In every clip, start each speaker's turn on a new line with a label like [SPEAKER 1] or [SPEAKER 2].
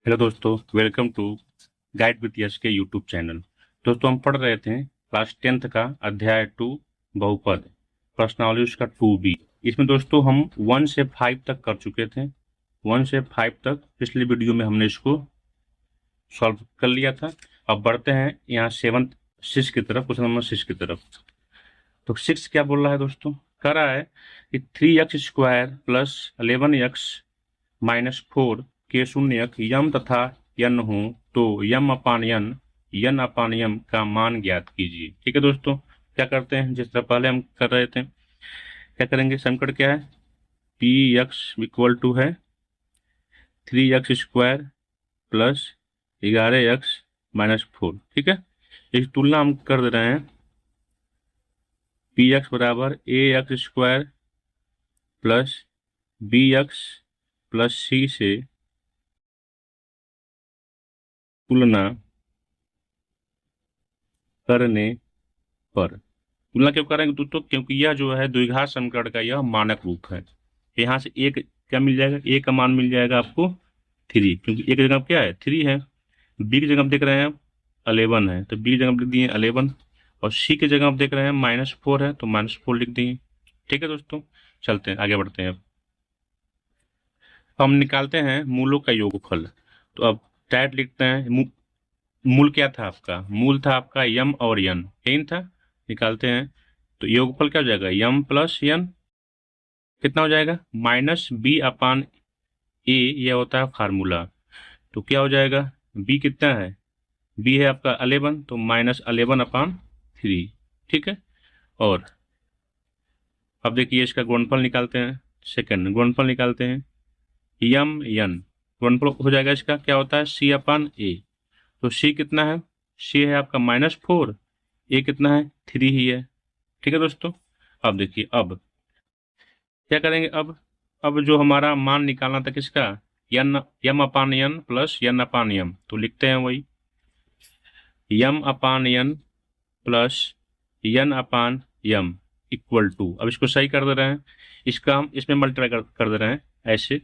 [SPEAKER 1] Hello दोस्तों, welcome to guide with यश के YouTube channel. दोस्तों, हम पढ़ रहे थे क्लास 10th का अध्याय 2 बहुपद, प्रश्नावली उसका 2B। इसमें दोस्तों हम 1 से 5 तक कर चुके थे। 1 से 5 तक पिछले वीडियो में हमने इसको सॉल्व कर लिया था। अब बढ़ते हैं यहाँ 6 की तरफ, क्वेश्चन नंबर 6 की तरफ। तो 6 क्या बोल रहा है दोस्तों? कह रहा है कि 3x² प्लस 11x माइनस 4 के शून्यक यम तथा यन हो तो यम अपान यन अपान यम का मान ज्ञात कीजिए। ठीक है दोस्तों, क्या करते हैं जिस तरह पहले हम कर रहे थे, क्या करेंगे? समीकरण क्या है? पी एक्स इक्वल टू है 3x² प्लस 11x माइनस 4। ठीक है, इस तुलना हम कर दे रहे हैं। पी एक्स बराबर ax² plus bx plus c से तुलना करने पर। तुलना क्यों करेंगे दोस्तों? क्योंकि यह जो है द्विघात समीकरण का यह मानक रूप है। यहाँ से एक क्या मिल जाएगा? ए का मान मिल जाएगा आपको 3, क्योंकि ए की जगह क्या है? 3 है। बी की जगह आप देख रहे हैं 11 है, तो बी की जगह आप लिख दिए 11। और सी की जगह आप देख रहे हैं -4 है, तो -4 लिख दिए। ठीक है दोस्तों, चलते हैं आगे बढ़ते हैं। अब हम निकालते हैं मूलों का योगफल। तो अब डायरेक्ट लिखते हैं मूल क्या था आपका? मूल था आपका यम और यन, यही था। निकालते हैं तो योगफल क्या हो जाएगा? यम प्लस यन कितना हो जाएगा? -b/a, यह होता है फार्मूला। तो क्या हो जाएगा? b कितना है? b है आपका 11, तो -11/3। ठीक है, और अब देखिए इसका गुणनफल निकालते हैं। सेकंड गुणनफल निकालते हैं, यम यन गुणनफल हो जाएगा इसका क्या होता है? c/a। तो c कितना है? c है आपका -4, a कितना है? 3 ही है। ठीक है दोस्तों, अब देखिए अब क्या करेंगे? अब जो हमारा मान निकालना था किसका? यन यम upon n plus n upon यम, तो लिखते हैं वही m upon n plus n upon m equal to. अब इसको सही कर दे रहे हैं, इसका हम इसमें मल्टीप्लाई कर दे रहे हैं ऐसे।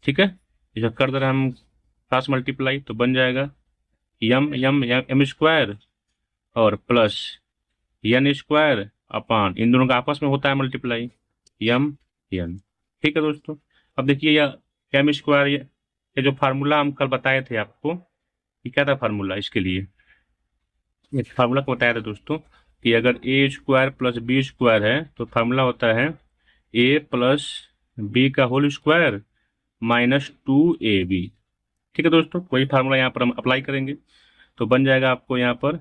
[SPEAKER 1] ठीक है, इसका कर दे रहे हैं हम क्रॉस मल्टीप्लाई, तो बन जाएगा यम यम एम स्क्वायर और प्लस यन स्क्वायर अपान, इन दोनों का आपस में होता है मल्टीप्लाई, यम यन। ठीक है दोस्तों, अब देखिए यह एम स्क्वायर, ये जो फार्मूला हम कल बताए थे आपको, ये क्या था फार्मूला इसके लिए? ये फार्मूला को बताया था दोस्तों कि अगर a² प्लस b² है तो फार्मूला होता है a प्लस बी का होल स्क्वायर -2ab। ठीक है दोस्तों, वही फार्मूला यहाँ पर हम अप्लाई करेंगे, तो बन जाएगा आपको यहाँ पर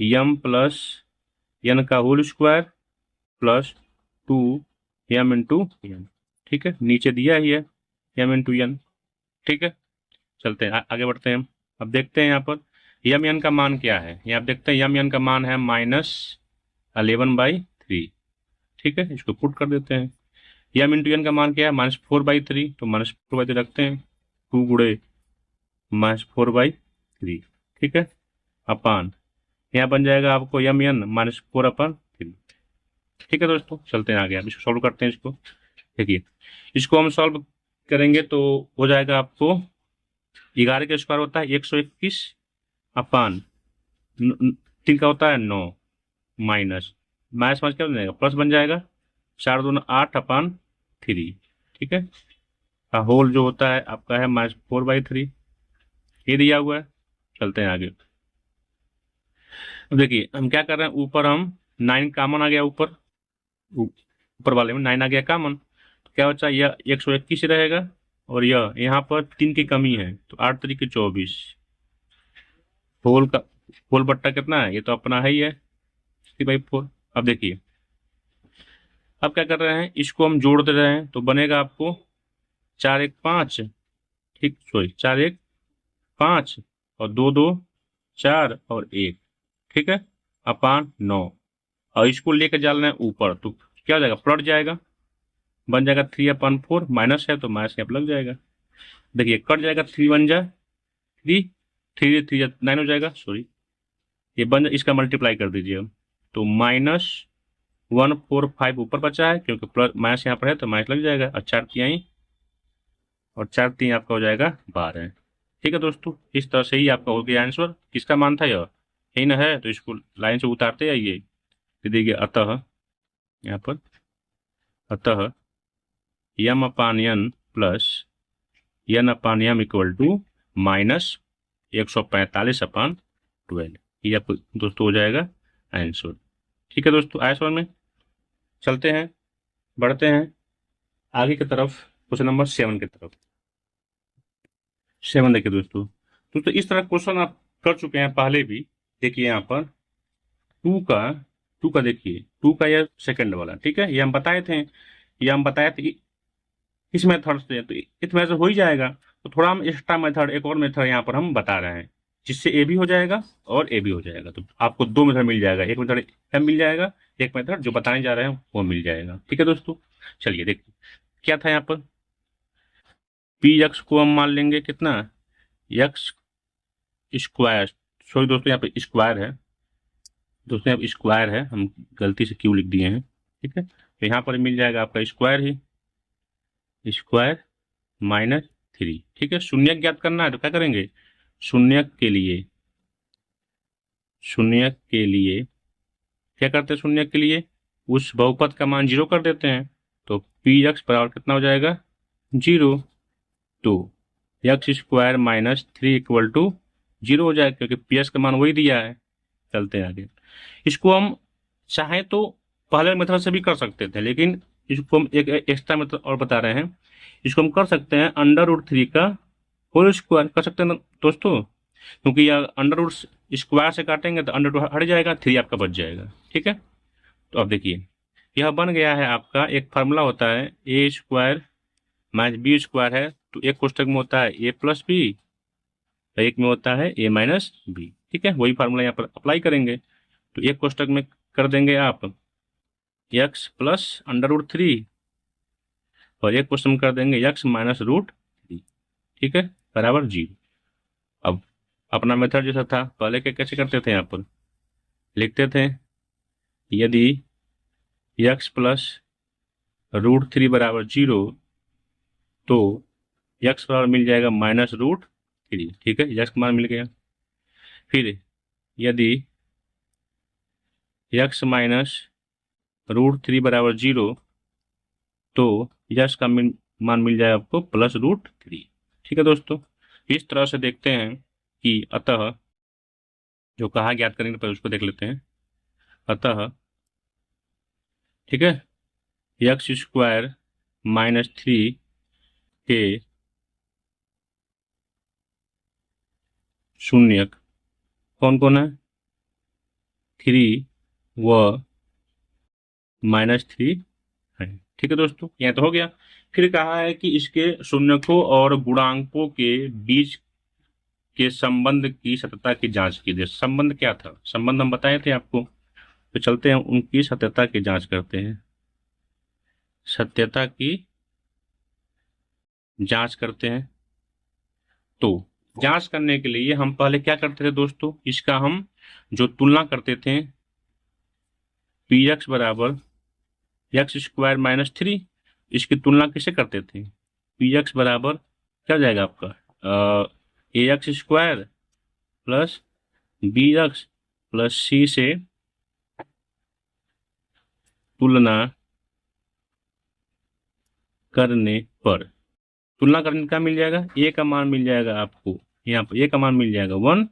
[SPEAKER 1] यम प्लस यन का होल स्क्वायर प्लस 2m/n। ठीक है, नीचे दिया ही है m/n। ठीक है, चलते हैं आगे बढ़ते हैं हम। अब देखते हैं यहाँ पर यम एन का मान क्या है। यहाँ आप देखते हैं यम एन का मान है -11/3। ठीक है, इसको पुट कर देते हैं। यम इंटू एन का मान क्या है? -4/3, तो -4/3 रखते हैं, 2 गुड़े -4/3। ठीक है, अपान यहाँ बन जाएगा आपको यम एन -4/3। ठीक है दोस्तों, चलते हैं आगे। अब इसको सॉल्व करते हैं। इसको देखिए, इसको हम सॉल्व करेंगे तो हो जाएगा आपको 11 का स्क्वायर होता है 121 अपान 3 का होता है 9 माइनस माइनस माइनस क्या बन जाएगा? प्लस बन जाएगा, 4 दूना 8/3। ठीक है, होल जो होता है आपका है -4/3, ये दिया हुआ है। चलते हैं आगे। अब देखिए हम क्या कर रहे हैं, ऊपर हम 9 कामन आ गया, ऊपर वाले में 9 आ गया कामन, तो क्या बचा? यह 121 रहेगा और यह यहाँ पर 3 की कमी है, तो 8 3 24। होल का होल बट्टा कितना है? ये तो अपना है ही है 3/4। अब देखिए अब क्या कर रहे हैं, इसको हम जोड़ दे रहे हैं, तो बनेगा आपको 4 1 5, ठीक सॉरी 4 1 5 और 2 2 4 और 1। ठीक है, अपान 9, और इसको लेकर जाना है ऊपर, तो क्या हो जाएगा? पलट जाएगा, बन जाएगा 3/4, माइनस है तो माइनस यहाँ पर लग जाएगा। देखिए कट जाएगा, 3 बन जाए 3, 3 3 9 हो जाएगा, सॉरी ये बन, इसका मल्टीप्लाई कर दीजिए हम, तो -145 ऊपर बचा है, क्योंकि प्लस माइनस यहाँ पर है तो माइनस लग जाएगा, और 4 तिहाई और 4 3 आपका हो जाएगा 12। ठीक है दोस्तों, इस तरह से ही आपका हो गया आंसर। किसका मान था यह, यही ना है, तो इसको लाइन से उतारते आइए। तो देखिए अतः यहाँ पर अतः m upon n plus n upon m equal to minus 145/12। ये आपको दोस्तों हो जाएगा आंसर। ठीक है दोस्तों, आया समझ में। चलते हैं, बढ़ते हैं आगे की तरफ, क्वेश्चन नंबर 7 की तरफ। 7 देखिए दोस्तों, दोस्तों इस तरह क्वेश्चन आप कर चुके हैं पहले भी। देखिए यहाँ पर टू का देखिए, टू का यह सेकंड वाला, ठीक है, ये हम बताए थे, इस मेथड से, तो इस मेथड से हो ही जाएगा। तो थोड़ा हम एक्स्ट्रा मेथड, एक और मेथड यहाँ पर हम बता रहे हैं, जिससे ए भी हो जाएगा और ए भी हो जाएगा। तो आपको 2 मेथड मिल जाएगा, एक मेथड एम मिल जाएगा, एक मेथड जो बताने जा रहे हैं वो मिल जाएगा। ठीक है दोस्तों, चलिए देखिए क्या था यहाँ पर। पी एक्स को हम मान लेंगे कितना, एक्स स्क्वायर, सॉरी दोस्तों यहाँ पे स्क्वायर है, दोस्तों यहाँ स्क्वायर है, हम गलती से क्यों लिख दिए हैं। ठीक है, तो यहाँ पर मिल जाएगा आपका स्क्वायर ही, स्क्वायर माइनस 3। ठीक है, शून्य ज्ञात करना है तो क्या करेंगे, शून्य के लिए क्या करते हैं, शून्य के लिए उस बहुपद का मान 0 कर देते हैं। तो पी एक्स बराबर कितना हो जाएगा, 0। तो x square minus 3 equal to 0 हो जाएगा, क्योंकि पी एक्स का मान वही दिया है। चलते हैं आगे, इसको हम चाहें तो पहले मेथड से भी कर सकते थे, लेकिन इसको हम एक एक्स्ट्रा मेथड और बता रहे हैं। इसको हम कर सकते हैं अंडर रूट 3 का होल स्क्वायर कर सकते हैं दोस्तों, क्योंकि यह अंडर रूट स्क्वायर से काटेंगे तो अंडर रूट हट जाएगा, 3 आपका बच जाएगा। ठीक है, तो अब देखिए यह बन गया है आपका, एक फार्मूला होता है ए स्क्वायर माइनस बी स्क्वायर है, तो एक कोष्टक में होता है ए प्लस बी, एक में होता है ए माइनस बी। ठीक है, वही फार्मूला यहाँ पर अप्लाई करेंगे। तो एक कोष्टक में कर देंगे आप एक्स प्लस अंडर रूट 3 और एक क्वेश्चन कर देंगे एक्स माइनस रूट 3। ठीक है, बराबर 0। अब अपना मेथड जैसा था पहले के, कैसे करते थे, यहाँ पर लिखते थे यदि एक्स प्लस रूट 3 बराबर 0 तो एक्स बराबर मिल जाएगा माइनस रूट 3। ठीक है, एक्स का मान मिल गया। फिर यदि एक्स माइनस रूट 3 बराबर 0 तो यश का मान मिल जाए आपको +√3। ठीक है दोस्तों, इस तरह से देखते हैं कि अतः जो कहा ज्ञात करेंगे पहले उसको देख लेते हैं। अतः ठीक है, एक्स स्क्वायर माइनस 3 के शून्यक कौन कौन है, 3 व -3 है। ठीक है दोस्तों, यह तो हो गया। फिर कहा है कि इसके शून्यकों और गुणांकों के बीच के संबंध की सत्यता की जांच कीजिए। संबंध क्या था, संबंध हम बताए थे आपको, तो चलते हैं उनकी सत्यता की जांच करते हैं। सत्यता की जांच करते हैं। तो जांच करने के लिए हम पहले क्या करते थे दोस्तों, इसका हम जो तुलना करते थे, पी एक्स बराबर एक्स स्क्वायर माइनस 3, इसकी तुलना किसे करते थे, पी एक्स बराबर क्या हो जाएगा आपका a x square plus b x plus c से तुलना करने पर क्या मिल जाएगा, ए का मान मिल जाएगा आपको, यहाँ पर ए का मान मिल जाएगा 1,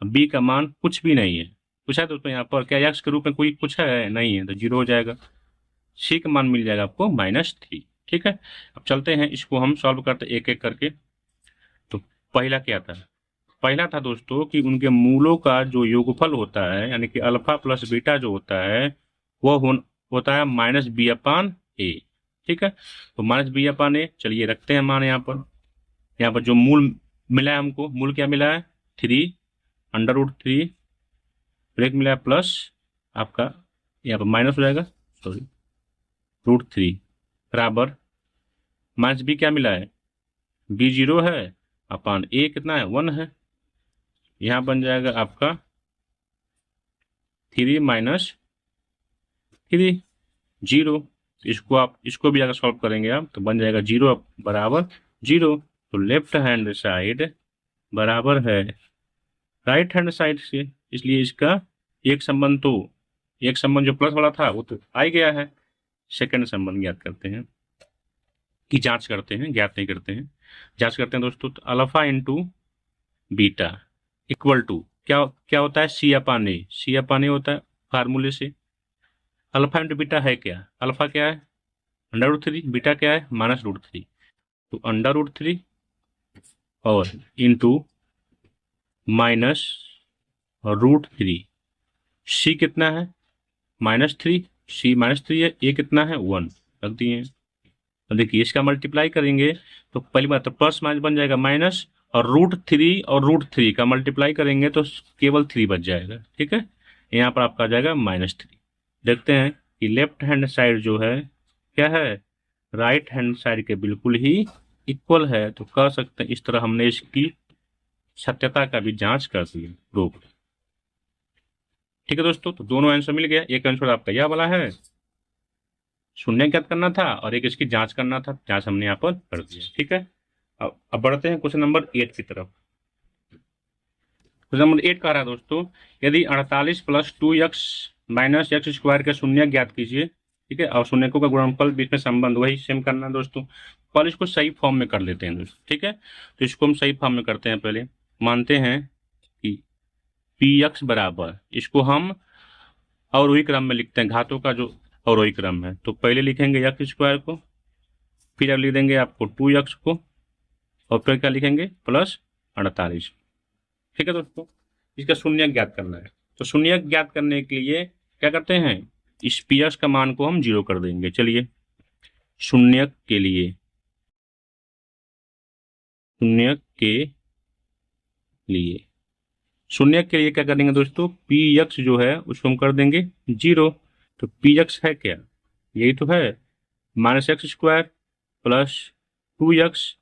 [SPEAKER 1] बी का मान कुछ भी नहीं है, कुछ है दोस्तों यहाँ पर क्या एक्स के रूप में कोई कुछ है, नहीं है, तो 0 हो जाएगा। सी का मान मिल जाएगा आपको -3। ठीक है, अब चलते हैं इसको हम सॉल्व करते एक एक करके। तो पहला क्या था, पहला था दोस्तों कि उनके मूलों का जो योगफल होता है, यानी कि अल्फा प्लस बीटा जो होता है वो होता है -b/a। ठीक है, तो -b/a, चलिए रखते हैं मान यहाँ पर जो मूल मिला है हमको, मूल क्या मिला है 3 अंडर रूट 3, ब्रेक मिला है प्लस आपका यहाँ पर माइनस हो जाएगा, सॉरी √3 बराबर -b क्या मिला है, b 0 है अपान a कितना है 1 है, यहाँ बन जाएगा आपका 3 - 3 0। इसको भी अगर सॉल्व करेंगे आप तो बन जाएगा 0 बराबर जीरो। तो लेफ्ट हैंड साइड बराबर है राइट हैंड साइड से, इसलिए इसका एक संबंध तो एक संबंध जो प्लस वाला था वो तो आ ही गया है। सेकंड संबंध ज्ञात करते हैं, की जांच करते हैं, ज्ञात नहीं करते हैं, जांच करते हैं दोस्तों। तो alpha into beta equal to क्या क्या होता है, सी अपान ए, सी अपान ए होता है फार्मूले से। अल्फा इंटू बीटा है क्या, अल्फा क्या है √3, बीटा क्या है -√3। तो √3 और इंटू -√3। सी कितना है -3, सी -3 है, ए कितना है 1, रख दिए हैं। तो देखिए इसका मल्टीप्लाई करेंगे तो पहली बात तो प्लस माइनस बन जाएगा माइनस, और √3 और √3 का मल्टीप्लाई करेंगे तो केवल 3 बच जाएगा। ठीक है, यहाँ पर आपका आ जाएगा -3। देखते हैं कि लेफ्ट हैंड साइड जो है क्या है राइट हैंड साइड के बिल्कुल ही इक्वल है। तो कह सकते हैं इस तरह हमने इसकी सत्यता का भी जांच कर दी, प्रूफ। ठीक है दोस्तों, तो दोनों आंसर मिल गया। एक आंसर आपका यह वाला है, शून्य ज्ञात करना था, और एक इसकी जांच करना था, जांच हमने यहाँ पर कर दिया। ठीक है, अब बढ़ते हैं क्वेश्चन नंबर 8 की तरफ। क्वेश्चन नंबर 8 कह रहा है दोस्तों, यदि 48 + 2x - x² का शून्य ज्ञात कीजिए। ठीक है, और शून्यकों का गुणनफल बीच में संबंध वही सेम करना है दोस्तों। पहले इसको सही फॉर्म में कर लेते हैं दोस्तों। ठीक है, तो इसको हम सही फॉर्म में करते हैं। पहले मानते हैं कि px बराबर, इसको हम अवरोही क्रम में लिखते हैं, घातों का जो अवरोही क्रम है। तो पहले लिखेंगे x² को, फिर अब लिख देंगे आपको 2x को, और फिर क्या लिखेंगे +48। ठीक है दोस्तों, इसका शून्य ज्ञात करना है। तो शून्य ज्ञात करने के लिए क्या करते हैं, इस पीएक्स का मान को हम 0 कर देंगे। चलिए शून्य के लिए, शून्य के लिए, शून्य के लिए क्या करेंगे दोस्तों, px जो है उसको हम कर देंगे 0। तो px है क्या, यही तो है -x² + 2x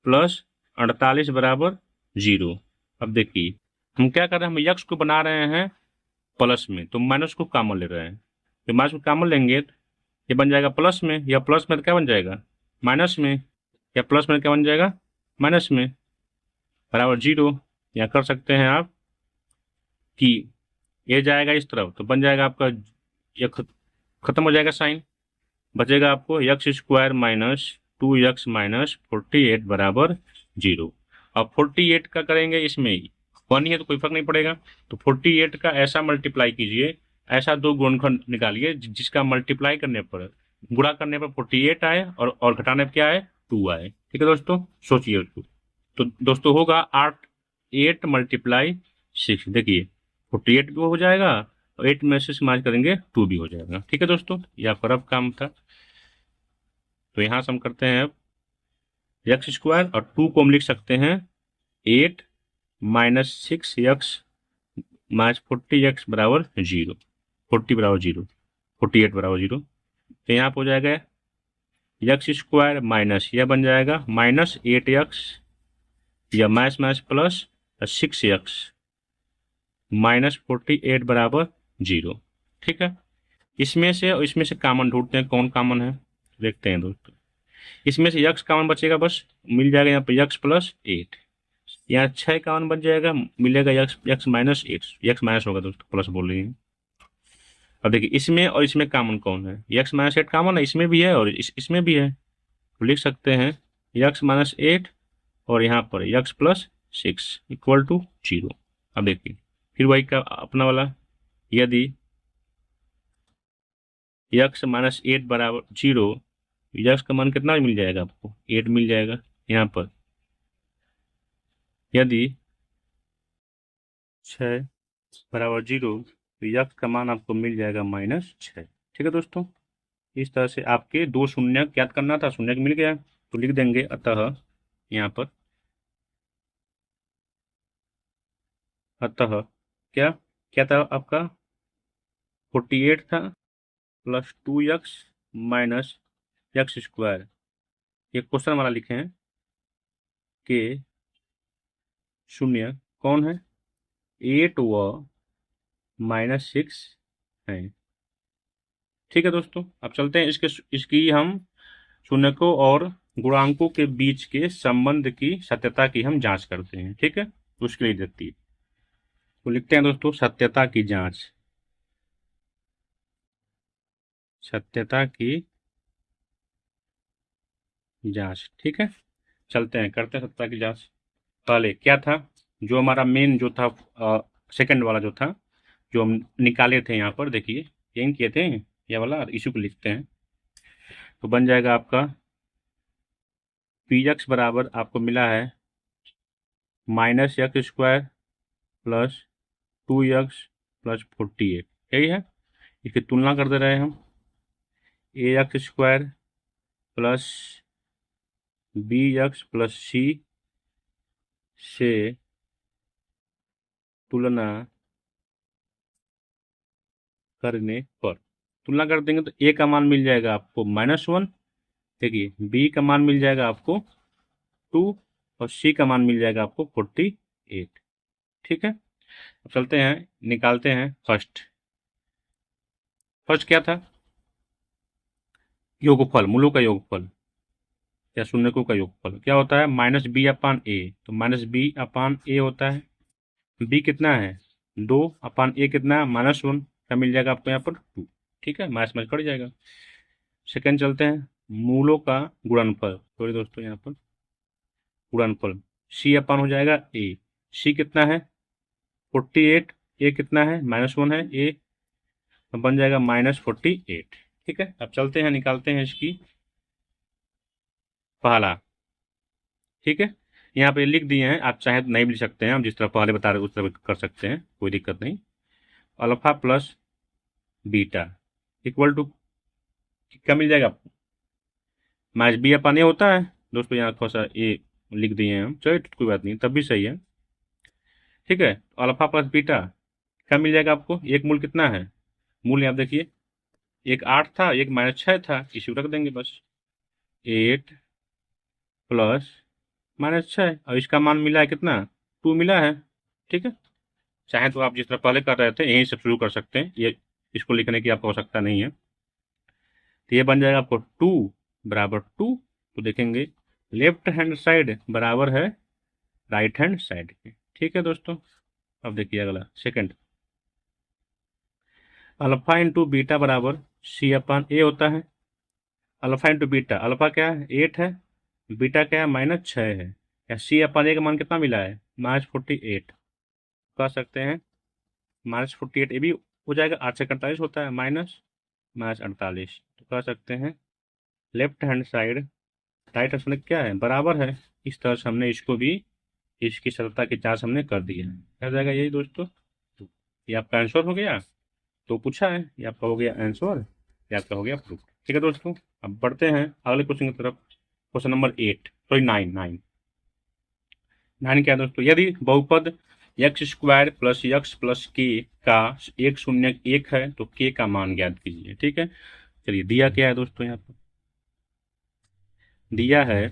[SPEAKER 1] + 48 बराबर 0। अब देखिए हम क्या कर रहे हैं, हम यक्स को बना रहे हैं प्लस में, तो माइनस को कॉमन ले रहे हैं। तो माइनस को कॉमन लेंगे तो ये बन जाएगा प्लस में, या प्लस में तो क्या बन जाएगा माइनस में, या प्लस में क्या बन जाएगा माइनस में, बराबर 0। या कर सकते हैं आप कि ये जाएगा इस तरफ तो बन जाएगा आपका, ये खत्म हो जाएगा साइन, बचेगा आपको x² - 2x - 48 बराबर 0। अब 48 का करेंगे, इसमें 1 ही है तो कोई फर्क नहीं पड़ेगा। तो 48 का ऐसा मल्टीप्लाई कीजिए, ऐसा दो गुणनखंड निकालिए जिसका मल्टीप्लाई करने पर, गुणा करने पर 48 आए और घटाने पर क्या आए 2 आए। ठीक है दोस्तों, सोचिए उसको। तो दोस्तों होगा 8 × 6। देखिए 48 भी हो जाएगा और 8 में से माइनस करेंगे 2 भी हो जाएगा। ठीक है दोस्तों, यह आपका रफ काम था। तो यहाँ से हम करते हैं अब x² और 2 को हम लिख सकते हैं 8 - 6x - 40x बराबर 0, 40 बराबर 0, 48 बराबर 0। तो यहाँ पर हो जाएगा x² माइनस, यह बन जाएगा -8x, या माइनस प्लस 6x - 48 बराबर 0। ठीक है, इसमें से और इसमें से कॉमन ढूंढते हैं, कौन कॉमन है देखते हैं दोस्तों। इसमें से x कॉमन बचेगा, बस मिल जाएगा यहाँ पे x + 8, यहाँ 6 कॉमन बच जाएगा, मिलेगा x -8, x माइनस होगा दोस्तों, प्लस बोल रही है। अब देखिए इसमें और इसमें कॉमन कौन है, x -8 कॉमन है, इसमें भी है और इसमें भी है। तो लिख सकते हैं x -8 और यहाँ पर x + 6 इक्वल टू 0। अब देखिए फिर वही का अपना वाला, यदि x -8 बराबर 0, x का मान कितना मिल जाएगा आपको 8 मिल जाएगा। यहाँ पर यदि 6 बराबर 0 तो x का मान आपको मिल जाएगा -6। ठीक है दोस्तों, इस तरह से आपके दो शून्य ज्ञात करना था, शून्य मिल गया तो लिख देंगे अतः, यहाँ पर अतः क्या क्या था आपका 48 था + 2x - x²। ये क्वेश्चन हमारा लिखे हैं कि शून्य कौन है 8 व -6 है। ठीक है दोस्तों, अब चलते हैं इसकी हम शून्य को और गुणांकों के बीच के संबंध की सत्यता की हम जांच करते हैं, ठीक है, उसके लिए देती है। तो लिखते हैं दोस्तों सत्यता की जांच, सत्यता की जांच, ठीक है। चलते हैं करते हैं सत्यता की जांच। पहले क्या था, जो हमारा मेन जो था सेकंड वाला जो था, जो हम निकाले थे यहाँ पर देखिए, यही किए थे, ये वाला इशू को लिखते हैं। तो बन जाएगा आपका पी एक्स बराबर आपको मिला है -x² प्लस 2x+48, यही है। इसकी तुलना कर दे रहे हैं हम, ax² प्लस bx+c से तुलना करने पर, तुलना कर देंगे तो a का मान मिल जाएगा आपको -1, देखिए b का मान मिल जाएगा आपको 2 और c का मान मिल जाएगा आपको 48, ठीक है। अब चलते हैं निकालते हैं फर्स्ट। फर्स्ट क्या था, योगफल, मूलों का योगफल या शून्यकों का योगफल क्या होता है, -b/a, तो -b/a होता है। b कितना है 2/a कितना है -1 का मिल जाएगा आपको यहाँ पर 2, ठीक है, माइनस माइनस कट जाएगा। सेकंड चलते हैं मूलों का गुणनफल, सॉरी दोस्तों यहाँ पर गुणनफल, c/, हो जाएगा a, c कितना है 48, a कितना है -1 है a, तो बन जाएगा -48, ठीक है। अब चलते हैं निकालते हैं इसकी पहला, ठीक है। यहाँ पे लिख दिए हैं, आप चाहे तो नहीं भी लिख सकते हैं, हम जिस तरह पहले बता रहे उस तरह कर सकते हैं, कोई दिक्कत नहीं। Alpha plus beta equal to क्या मिल जाएगा आपको, -b/a होता है दोस्तों, यहाँ थोड़ा सा ए लिख दिए हैं हम, चलिए कोई बात नहीं, तब भी सही है, ठीक है। अल्फा प्लस बीटा क्या मिल जाएगा आपको, एक मूल कितना है, मूल यहाँ देखिए, एक 8 था, एक -6 था, इसी को रख देंगे बस, 8 प्लस -6, और इसका मान मिला है कितना 2 मिला है, ठीक है। चाहे तो आप जिस तरह पहले कर रहे थे यहीं से शुरू कर सकते हैं, ये इसको लिखने की आपको आवश्यकता नहीं है। तो ये बन जाएगा आपको 2 बराबर 2, तो देखेंगे लेफ्ट हैंड साइड बराबर है राइट हैंड साइड के, ठीक है दोस्तों। अब देखिए अगला सेकंड, अल्फा इंटू बीटा बराबर c/a होता है। अल्फा इंटू बीटा, अल्फा क्या है 8 है, बीटा क्या है -6 है, या c/a का मान कितना मिला है -48, कह सकते हैं -48, ये भी हो जाएगा, 8 से 48 होता है, -48, तो कह सकते हैं left hand side right hand क्या है बराबर है। इस तरह से हमने इसको भी, इसकी सत्यता की जांच हमने कर दी है, क्या जाएगा यही दोस्तों। तो ये आपका आंसर हो गया, तो पूछा है ये आपका हो गया आंसर, ये आपका हो गया प्रूफ, ठीक है दोस्तों। अब बढ़ते हैं अगले क्वेश्चन की तरफ, क्वेश्चन नंबर 8, सॉरी 9 क्या है दोस्तों, यदि बहुपद x² plus x plus k का एक शून्य एक है तो k का मान ज्ञात कीजिए, ठीक है। चलिए दिया क्या है दोस्तों, यहाँ पर दिया है,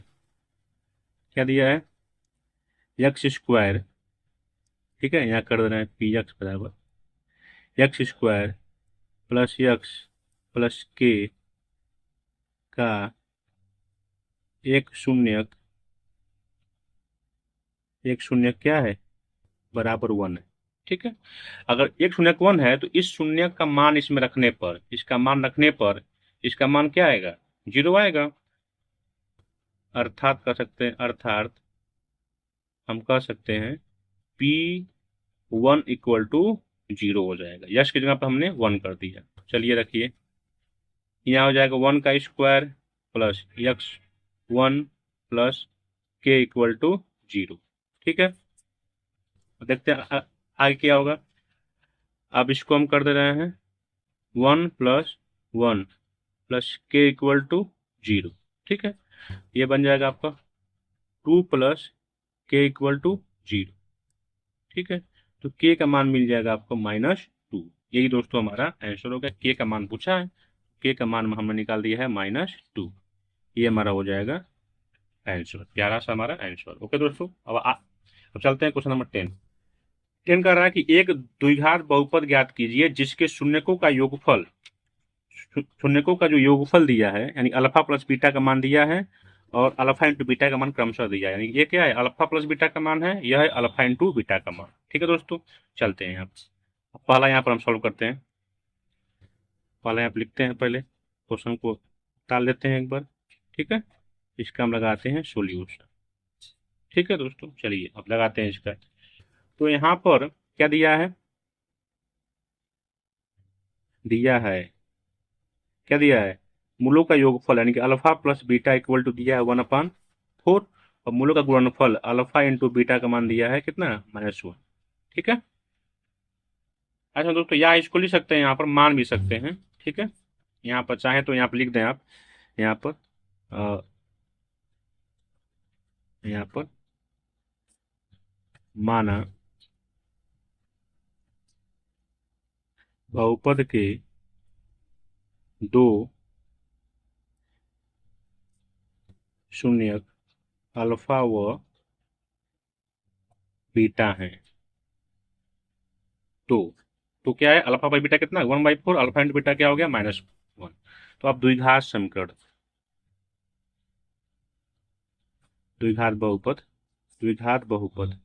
[SPEAKER 1] क्या दिया है x², ठीक है, यहाँ कर देना है px बराबर x² plus x plus k का एक शून्य क्या है बराबर 1 है, ठीक है। अगर एक शून्य 1 है तो इस शून्य का मान इसमें रखने पर, इसका मान रखने पर इसका मान क्या आएगा 0 आएगा, अर्थात कह सकते हैं, अर्थात हम कह सकते हैं P1 इक्वल टू 0 हो जाएगा, यश की जगह पर हमने 1 कर दिया। चलिए रखिए, यहाँ हो जाएगा 1 का square plus x1 plus k equal to 0, ठीक है। देखते हैं आगे क्या होगा। अब इसको हम कर दे रहे हैं 1 plus 1 plus k equal to 0, ठीक है। ये बन जाएगा आपका 2 प्लस k इक्वल टू 0, ठीक है। तो k का मान मिल जाएगा आपको -2, यही दोस्तों हमारा आंसर हो गया। k का मान पूछा है, k का मान हमने निकाल दिया है -2, ये हमारा हो जाएगा आंसर, प्यारा सा हमारा आंसर। ओके दोस्तों, अब चलते हैं क्वेश्चन नंबर 10 कर रहा है कि एक द्विघात बहुपद ज्ञात कीजिए जिसके शून्यकों का योगफल, शून्यकों का जो योगफल दिया है, यानी अल्फा प्लस बीटा का मान दिया है और अल्फा इंटू बीटा का मान क्रमशः दिया है, यानी ये क्या है, अल्फा प्लस बीटा का मान है, यह है अल्फा इंटू बीटा का मान। ठीक है दोस्तों, चलते हैं यहाँ पहला यहाँ पर हम सॉल्व करते हैं। पहला यहाँ पर लिखते हैं, पहले क्वेश्चन को टाल लेते हैं एक बार। ठीक है, इसका हम लगाते हैं सोल्यूशन। ठीक है दोस्तों, चलिए अब लगाते हैं इसका। तो यहाँ पर क्या दिया है, दिया है, क्या दिया है, मूलों का योगफल यानी कि alpha plus beta equal to दिया है 1/4, और मूलों का गुणनफल अल्फा इंटू बीटा का मान दिया है कितना, -1। ठीक है, अच्छा दोस्तों, या इसको लिख सकते हैं, यहाँ पर मान भी सकते हैं। ठीक है, यहाँ पर चाहे तो यहाँ पर लिख दें आप, यहाँ पर यहाँ पर माना बहुपद के दो शून्यक अल्फा व बीटा हैं। तो क्या है, अल्फा बाई बीटा कितना, 1/4, अल्फा इंटू बीटा क्या हो गया, -1। तो अब द्विघात समीकरण, द्विघात बहुपद, द्विघात बहुपद,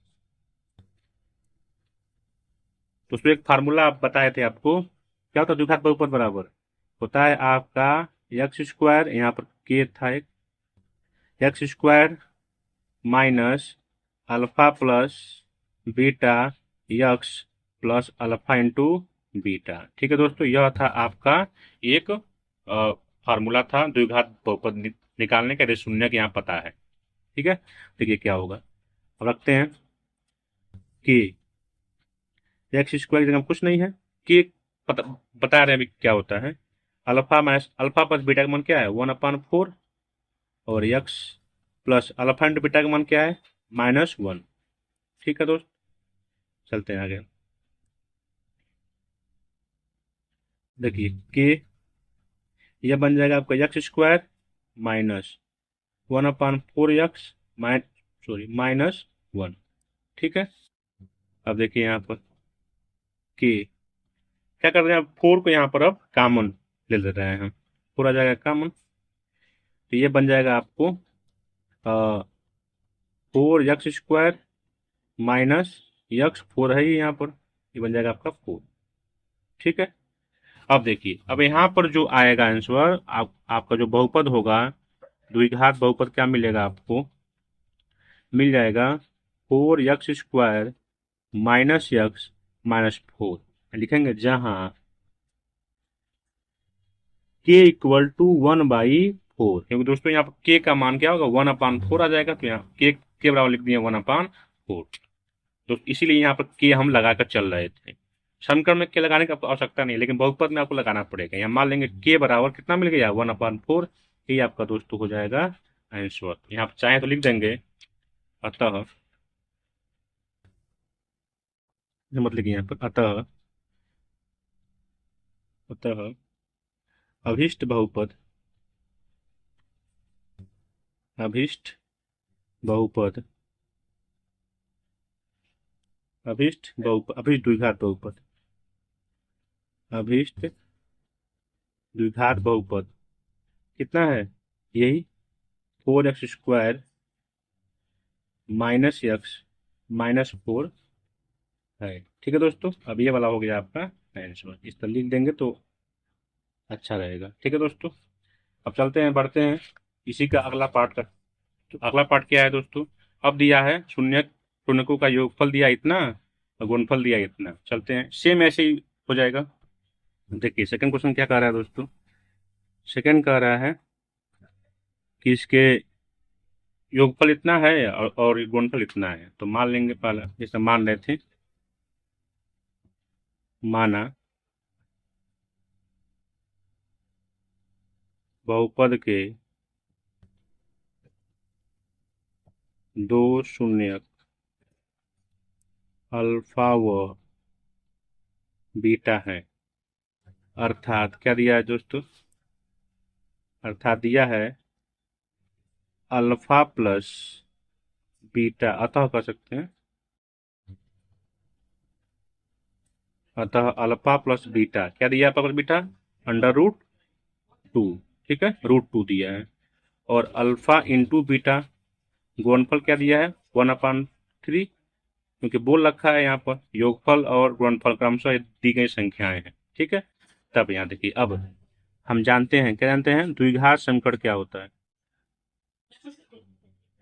[SPEAKER 1] तो उसमें एक फार्मूला आप बताए थे आपको, क्या होता है द्विघात बहुपद, बराबर होता है आपका एक्स स्क्वायर, यहाँ पर के था एक, x square minus alpha plus beta x plus alpha into beta. ठीक है दोस्तों, यह था आपका एक फार्मूला था द्विघात बहुपद निकालने का, शून्य के यहाँ पता है। ठीक है, देखिए क्या होगा, अब रखते हैं कि एक्स स्क्वायर की जगह कुछ नहीं है, कि बता रहे हैं अभी क्या होता है, alpha minus alpha plus beta का मान क्या है, 1/4, और x plus alpha into beta का मान क्या है, -1। ठीक है दोस्त, चलते हैं आगे। देखिए के, यह बन जाएगा आपका एक्स स्क्वायर माइनस 1/4 एक्स -1। ठीक है, अब देखिए यहाँ पर के, क्या कर रहे हैं, 4 को यहाँ पर अब कॉमन ले ले रहे हैं हम, पूरा जाएगा कॉमन, तो ये बन जाएगा आपको 4x² माइनस यक्स, 4 है ही यहाँ पर, ये बन जाएगा आपका 4। ठीक है, अब देखिए, अब यहाँ पर जो आएगा आंसर, आपका जो बहुपद होगा, द्विघात बहुपद क्या मिलेगा आपको, मिल जाएगा 4x² माइनस यक्स -4, लिखेंगे जहां k इक्वल टू 1/4, क्योंकि दोस्तों यहाँ पर k का मान क्या होगा, 1/4 आ जाएगा, तो यहाँ के बराबर लिख दिए 1/4। तो इसीलिए यहाँ पर के हम लगाकर चल रहे थे, समीकरण में के लगाने की आवश्यकता नहीं, लेकिन बहुपद में आपको लगाना पड़ेगा। यहाँ मान लेंगे के बराबर कितना मिल गया, 1/4, ये आपका दोस्तों हो जाएगा आंसर। यहाँ पर चाहे तो लिख देंगे, अतः, मत लिखिए यहाँ पर, अतः अतः अभिष्ट बहुपद, अभिष्ट बहुपद, अभिष्ट बहुपद, अभिष्ट द्विघात बहुपद, अभिष्ट द्विघात बहुपद कितना है, यही 4x² माइनस यक्स -4 है। ठीक है दोस्तों, अब ये वाला हो गया आपका आंसर, इस तरह लिख देंगे तो अच्छा रहेगा। ठीक है दोस्तों, अब चलते हैं, बढ़ते हैं इसी का अगला पार्ट का। तो अगला पार्ट क्या है दोस्तों, अब दिया है शून्यकों का योगफल दिया इतना और गुणनफल दिया इतना, चलते हैं सेम ऐसे ही हो जाएगा। देखिए सेकंड क्वेश्चन क्या कह रहा है दोस्तों, सेकंड कह रहा है कि इसके योगफल इतना है और गुणनफल इतना है, तो मान लेंगे, पहला जैसे मान रहे थे, माना बहुपद के दो शून्यक अल्फा व बीटा है, अर्थात क्या दिया है दोस्तों, अर्थात दिया है अल्फा प्लस बीटा, अतः कर सकते हैं, अतः अल्फा प्लस बीटा, क्या दिया है, प्लस बीटा √2। ठीक है, √2 दिया है, और अल्फा इंटू बीटा गुणनफल क्या दिया है 1/3, क्योंकि बोल रखा है यहाँ पर योगफल और गुणनफल क्रमशः दी गई संख्याएं हैं। ठीक है, तब यहाँ देखिए अब हम जानते हैं, क्या जानते हैं, द्विघात समीकरण क्या होता है।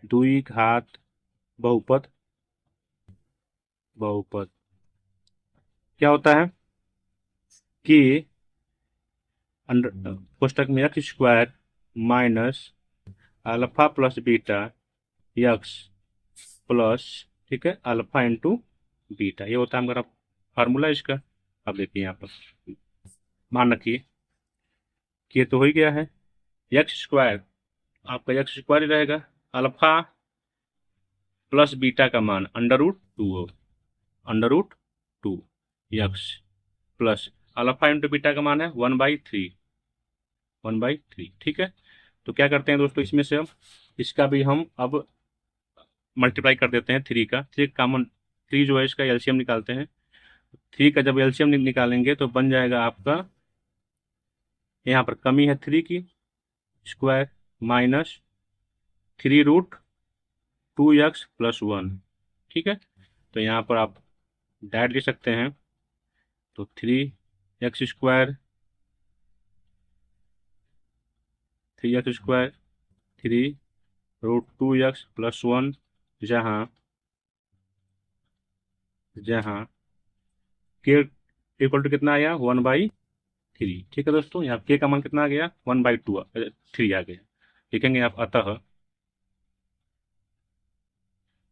[SPEAKER 1] द्विघात बहुपद, बहुपद क्या होता है कि अंडर कोष्टक में x square minus alpha plus beta x plus, ठीक है, अल्फा इंटू बीटा, ये होता है हमारा फार्मूला इसका। अब देखिए यहाँ पर मान रखिए कि ये तो हो ही गया है, एक्स स्क्वायर आपका एक्स स्क्वायर ही रहेगा, अल्फा प्लस बीटा का मान √2 हो, √2 x plus alpha into beta का मान है 1/3, 1/3। ठीक है, तो क्या करते हैं दोस्तों, इसमें से अब इसका भी हम अब मल्टीप्लाई कर देते हैं, थ्री कॉमन, थ्री जो है इसका एलसीएम निकालते हैं। थ्री का जब एलसीएम निकालेंगे तो बन जाएगा आपका, यहाँ पर कमी है थ्री की, स्क्वायर माइनस 3√2x+1। ठीक है, तो यहाँ पर आप डायरेक्ट ले सकते हैं, तो 3x स्क्वायर 3√2x+1, जहाँ के इक्वल टू कितना आया 1/3। ठीक है दोस्तों, यहाँ के का मान कितना आ गया 1/3 आ गया। लिखेंगे आप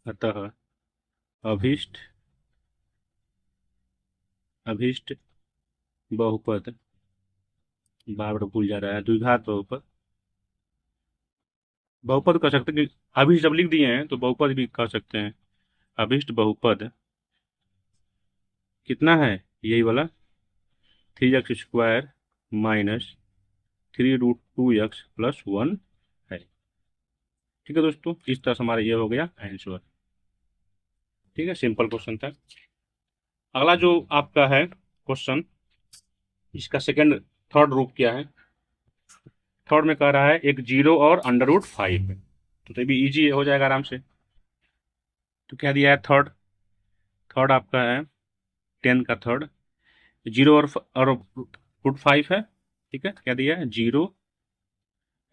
[SPEAKER 1] अतः अभिष्ट अभिष्ट बहुपद, बार बार भूल जा रहा है, द्विघात बहुपद, बहुपद कह सकते हैं कि अभिष्ट जब लिख दिए हैं तो बहुपद भी कह सकते हैं। अभिष्ट बहुपद कितना है, यही वाला 3x² माइनस 3√2x+1 है। ठीक है दोस्तों, इस तरह से हमारा ये हो गया आंसर। ठीक है, सिंपल क्वेश्चन था। अगला जो आपका है क्वेश्चन, इसका सेकंड थर्ड रूप क्या है। थर्ड में कह रहा है एक 0 और √5 है, तो ये भी इजी हो जाएगा आराम से। तो क्या दिया है, थर्ड थर्ड आपका है 10 का थर्ड, 0 और √5 है। ठीक है, क्या दिया है 0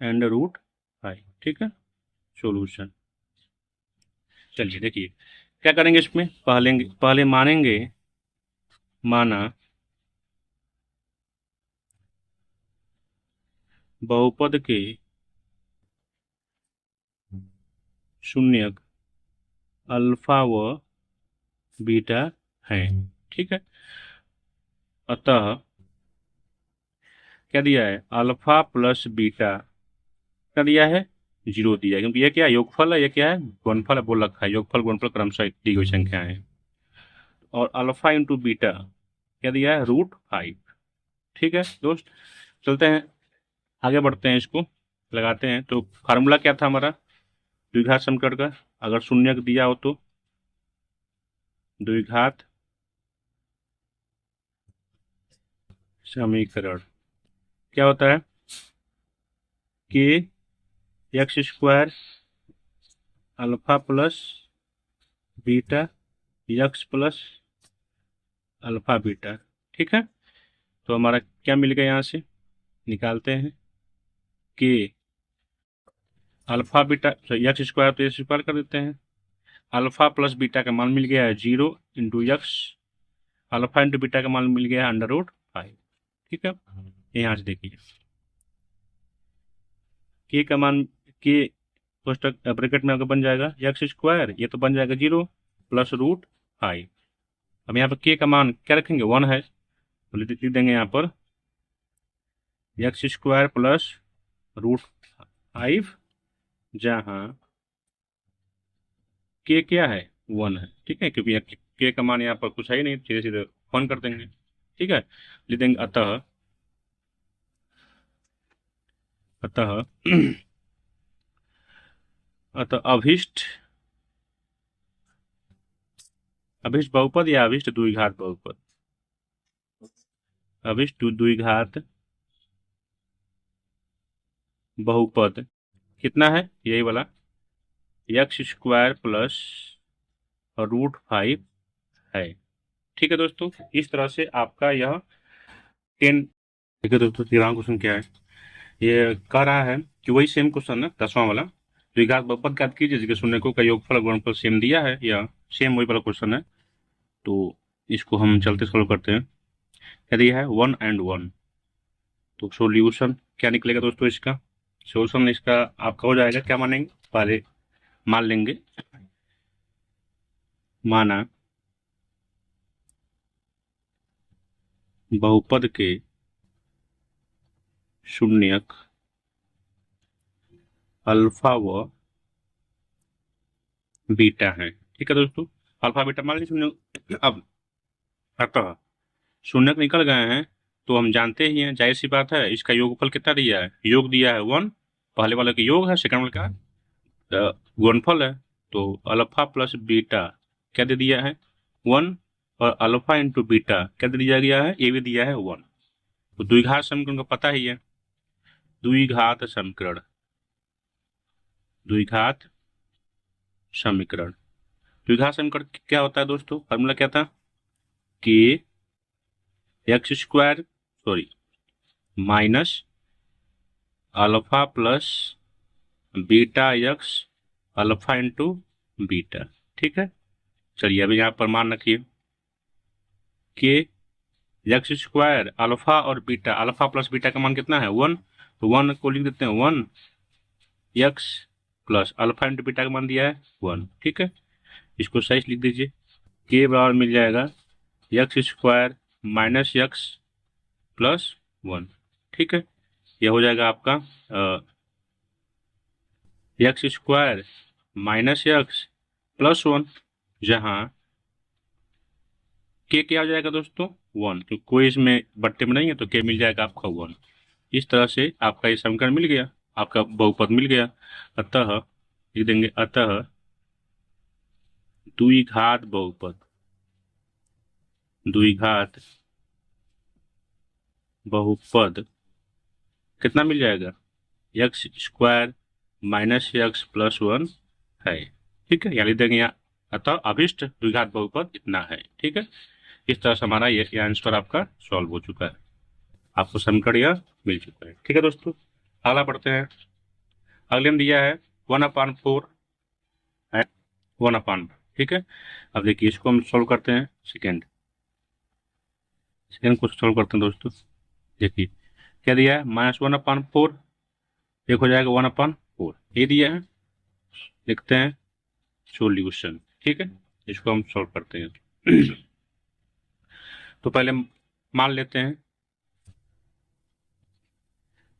[SPEAKER 1] एंड √5। ठीक है, सॉल्यूशन। चलिए देखिए क्या करेंगे, इसमें पहले मानेंगे, माना बहुपद के शून्यक अल्फा व बीटा हैं। ठीक है, अतः क्या दिया है, अल्फा प्लस बीटा क्या दिया है 0 दिया है, क्योंकि ये क्या है योगफल है, ये क्या है गुणनफल है, बोल रखा है योगफल गुणनफल क्रमशः दी गई संख्या है। और अल्फा इंटू बीटा क्या दिया है √5। ठीक है दोस्त, चलते हैं आगे बढ़ते हैं, इसको लगाते हैं। तो फार्मूला क्या था हमारा द्विघात समीकरण का, अगर शून्यक दिया हो तो द्विघात समीकरण क्या होता है कि x² alpha plus beta x plus alpha beta. ठीक है, तो हमारा क्या मिल गया, यहाँ से निकालते हैं कि अल्फा बीटा x² तो x² कर देते हैं, अल्फा प्लस बीटा का मान मिल गया है 0 into x, alpha into beta का मान मिल गया है √5। ठीक है, यहाँ से देखिए के का मान, के कोष्टक ब्रैकेट में अगर बन जाएगा x², ये तो बन जाएगा 0 प्लस √5। अब यहाँ पर के का मान क्या रखेंगे 1 है, तो लिख देंगे यहाँ पर x² प्लस √5, जहाँ के क्या है 1 है। ठीक है, क्योंकि के का मान यहाँ पर कुछ है ही नहीं, सीधे सीधे 1 कर देंगे। ठीक है, लिख देंगे अतः अतः अतः अभिष्ट अभिष्ट बहुपद या अभिष्ट द्विघात बहुपद, अभिष्ट द्विघात बहुपद कितना है, यही वाला x² प्लस √5 है। ठीक है दोस्तों, इस तरह से आपका यह 10। ठीक है दोस्तों, 13वां क्वेश्चन क्या है, ये कह रहा है कि वही सेम क्वेश्चन है 10वां वाला, द्विघात बहुपद ज्ञात कीजिए जिसके शून्यकों का योगफल और गुणनफल सेम दिया है, या सेम वही वाला क्वेश्चन है। तो इसको हम चलते सॉल्व करते हैं। क्या दिया है, 1 and 1। तो सोल्यूशन क्या निकलेगा दोस्तों, इसका सोल्यूशन इसका आपका हो जाएगा, क्या मानेंगे, पहले मान लेंगे, माना बहुपद के शून्यक अल्फा व बीटा है। ठीक है दोस्तों, अल्फा बीटा मान लीजिए शून्य। अब अतः शून्यक निकल गए हैं, तो हम जानते ही हैं, जाहिर सी बात है, इसका योगफल कितना दिया है, योग दिया है 1, पहले वाले का योग है, सेकंड वाले का गुणनफल है। तो अल्फा प्लस बीटा क्या दे दिया है, 1, और अल्फा इंटू बीटा क्या दे दिया गया है, ये भी दिया है 1। तो द्विघात समीकरण का पता ही है, द्विघात समीकरण, द्विघात समीकरण, द्विघात समीकरण क्या होता है दोस्तों, फॉर्मूला क्या था, कि x² sorry minus alpha plus beta x alpha into beta. ठीक है, चलिए अभी यहाँ पर मान रखिए कि x² अल्फा और बीटा, अल्फा प्लस बीटा का मान कितना है 1, तो 1 को लिख देते हैं 1 x plus alpha into beta का मान दिया है 1। ठीक है, इसको सही लिख दीजिए, के बराबर मिल जाएगा x² माइनस x प्लस 1। ठीक है, यह हो जाएगा आपका x² माइनस x प्लस 1, जहां के क्या हो जाएगा दोस्तों 1, तो कोई इसमें बट्टे में नहीं है, तो के मिल जाएगा आपका 1। इस तरह से आपका ये समीकरण मिल गया, आपका बहुपद मिल गया। अतः लिख देंगे, अतः द्विघात बहुपद, द्विघात बहुपद कितना मिल जाएगा, x² माइनस x प्लस 1 है। ठीक है, यहाँ लिख देंगे, यहाँ अतः अभिष्ट द्विघात बहुपद इतना है। ठीक है, इस तरह से हमारा ये आंसर आपका सॉल्व हो चुका है, आपको समीकरण यह मिल चुका है। ठीक है दोस्तों, अगला पढ़ते हैं। अगले में दिया है 1/4 है 1/। ठीक है, अब देखिए इसको हम सॉल्व करते हैं, सेकेंड को सॉल्व करते हैं दोस्तों। देखिए क्या दिया है, -1/4, एक हो जाएगा 1/4, ये दिया है, लिखते हैं सॉल्यूशन। ठीक है, इसको हम सॉल्व करते हैं। तो पहले मान लेते हैं,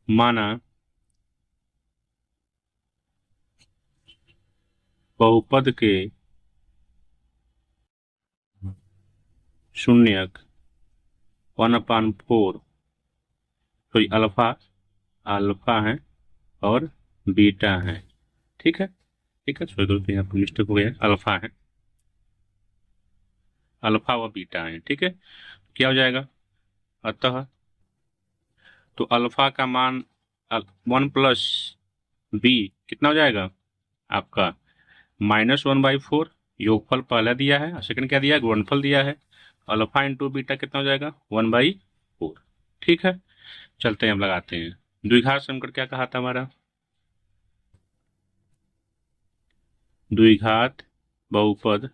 [SPEAKER 1] माना बहुपद के शून्यक 1/4, तो अल्फा है और बीटा है। ठीक है, ठीक है, सॉरी दोस्तों यहाँ पर मिस्टेक हो गया, अल्फा है, अल्फा व बीटा है। ठीक है, क्या हो जाएगा, अतः तो अल्फा का मान 1 प्लस बी कितना हो जाएगा आपका -1/4, योगफल पहला दिया है और सेकंड क्या दिया है, गुणनफल दिया है, अल्फा इंटू बीटा कितना हो जाएगा 1/4। ठीक है, चलते हैं हम लगाते हैं, द्विघात समीकरण क्या कहा था हमारा, द्विघात बहुपद,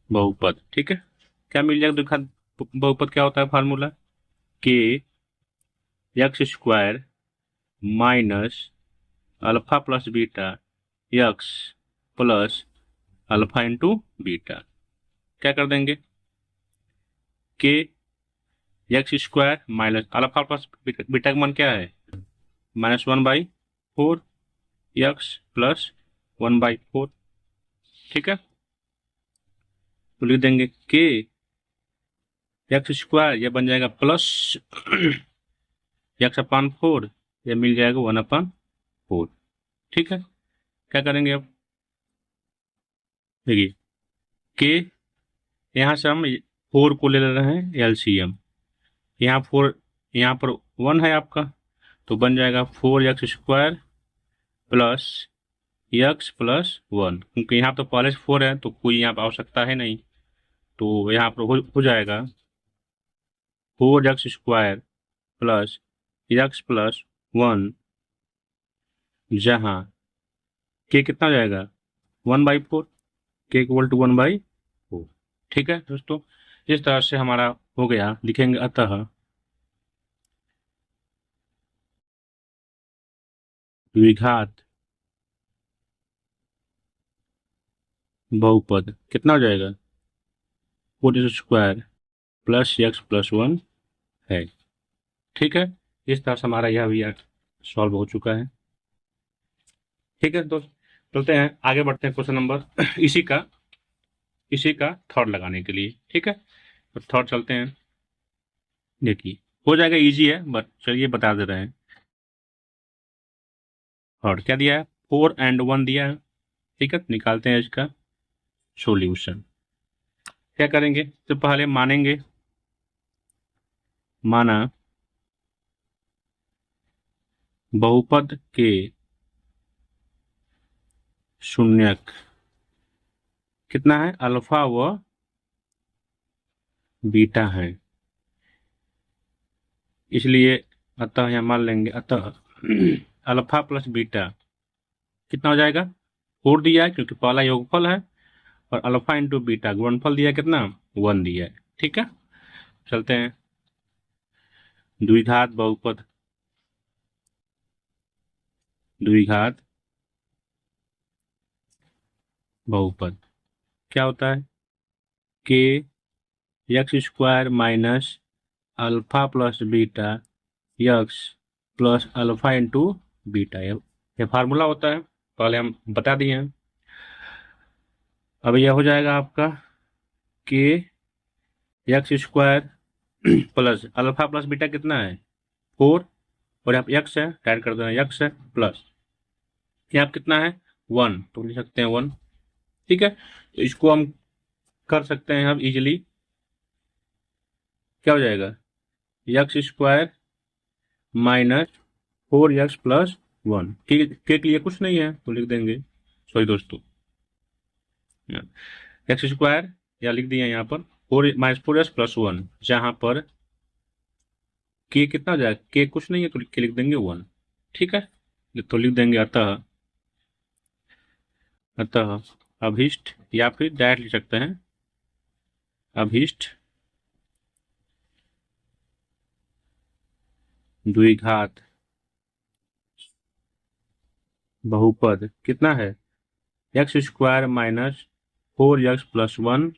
[SPEAKER 1] बहुपद। ठीक है, क्या मिल जाएगा, द्विघात बहुपद क्या होता है, फार्मूला के x² minus alpha plus beta x plus alpha into beta. क्या कर देंगे, के x² minus alpha plus beta का मान क्या है, -1/4 x प्लस 1/4। ठीक है, तो लिख देंगे के x², यह बन जाएगा प्लस x/4, यह मिल जाएगा 1/4। ठीक है, क्या करेंगे अब, देखिए के यहाँ से हम 4 को ले रहे हैं एलसीएम, यहाँ 4, यहाँ पर 1 है आपका, तो बन जाएगा 4x² प्लस x+1, क्योंकि यहाँ तो पहले से 4 है तो कोई यहाँ पर आवश्यकता है नहीं, तो यहाँ पर हो जाएगा 4x² प्लस x+1, जहाँ k कितना हो जाएगा 1/4, k इक्वल टू 1/4। ठीक है दोस्तों, इस तरह से हमारा हो गया। लिखेंगे अतः द्विघात बहुपद कितना हो जाएगा 4x² प्लस x+1 है। ठीक है, इस तरह से हमारा यह भी सॉल्व हो चुका है। ठीक है दोस्त, चलते हैं आगे बढ़ते हैं क्वेश्चन नंबर इसी का थर्ड लगाने के लिए। ठीक है, तो थर्ड चलते हैं। देखिए हो जाएगा, इजी है बट चलिए बता दे रहे हैं। और क्या दिया है 4 and 1 दिया है। ठीक है, निकालते हैं इसका सॉल्यूशन। क्या करेंगे, तो पहले माना बहुपद के शून्यक कितना है, अल्फा व बीटा है। इसलिए अतः यहाँ मान लेंगे, अतः अल्फा प्लस बीटा कितना हो जाएगा 4 दिया है, क्योंकि पहला योगफल है, और अल्फा इंटू बीटा गुणनफल दिया है कितना 1 दिया है। ठीक है, चलते हैं द्विघात बहुपद क्या होता है, k x² minus alpha plus beta x plus alpha into beta, ये फार्मूला होता है, पहले हम बता दिए हैं। अब यह हो जाएगा आपका k x² plus alpha plus beta कितना है 4, और यहाँ पे x है, ऐड कर देना, x है प्लस यहाँ कितना है 1, तो लिख सकते हैं 1। ठीक है, तो इसको हम कर सकते हैं अब इजीली। क्या हो जाएगा x² माइनस 4x+1, ठीक है, के लिए कुछ नहीं है तो लिख देंगे, सॉरी दोस्तों, x² या लिख दिया यहाँ पर 4-4x+1, जहां पर k कितना हो जाएगा, k कुछ नहीं है तो के लिख देंगे 1। ठीक है, तो लिख देंगे अतः अभिष्ट, या फिर डायरेक्ट लिख सकते हैं अभिष्ट द्विघात बहुपद कितना है x² माइनस 4x+1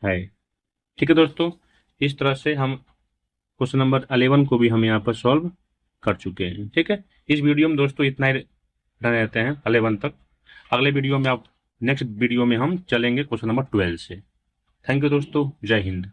[SPEAKER 1] है। ठीक है दोस्तों, इस तरह से हम क्वेश्चन नंबर 11 को भी हम यहाँ पर सॉल्व कर चुके हैं। ठीक है, इस वीडियो में दोस्तों इतना ही रहते हैं 11 तक। अगले वीडियो में नेक्स्ट वीडियो में हम चलेंगे क्वेश्चन नंबर 12 से। थैंक यू दोस्तों, जय हिंद।